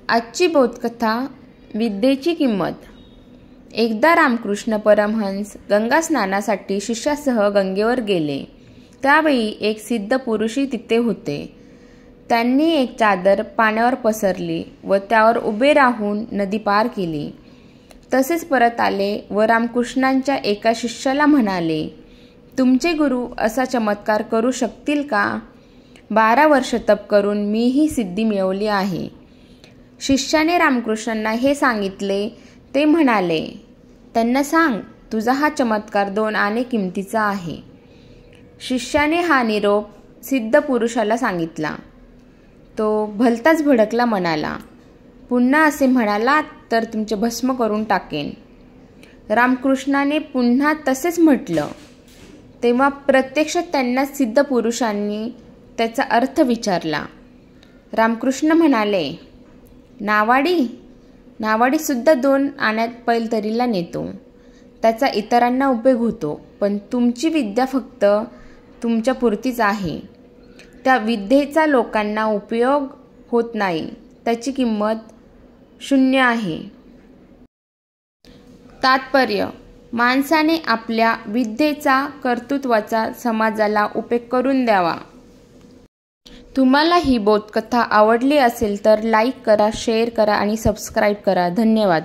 आजची बोधकथा विद्येची किंमत. एकदा रामकृष्ण परमहंस गंगा स्नानासाठी शिष्यासह गंगेवर गेले. त्यावेळी एक सिद्ध पुरुषही तिथे होते. त्यांनी एक चादर पाण्यावर पसरली व त्यावर उभे राहून नदी पार केली. तसेच परत आले व रामकृष्णांच्या एका शिष्याला म्हणाले, तुमचे गुरु असा चमत्कार करू शकतील का? 12 वर्ष तप करून मी ही सिद्धी मिळवली आहे. शिष्याने रामकृष्णांना हे सांगितले. ते म्हणाले, त्यांना सांग, तुझा हा चमत्कार 2 आणे किमतीचा आहे. शिष्याने हा निरोप सिद्ध पुरुषाला सांगितला. तो भलताच भडकला, म्हणाला, पुन्हा असे म्हणालात तर तुमचे भस्म करून टाकेन. रामकृष्णाने पुन्हा तसेच म्हटलं. तेव्हा प्रत्यक्ष त्यांना सिद्ध पुरुषांनी त्याचा अर्थ विचारला. रामकृष्ण म्हणाले, नावाडी सुद्धा 2 आण्यात पैलतरीला नेतो. त्याचा इतरांना उपयोग होतो, पण तुमची विद्या फक्त तुमच्या पुरतीच आहे. त्या विद्येचा लोकांना उपयोग होत नाही, त्याची किंमत 0 आहे. तात्पर्य: माणसाने आपल्या विद्येचा, कर्तृत्वाचा समाजाला उपयोग करून द्यावा. तुम्हाला ही बोधकथा आवडली असेल तर लाईक करा, शेअर करा आणि सबस्क्राईब करा. धन्यवाद.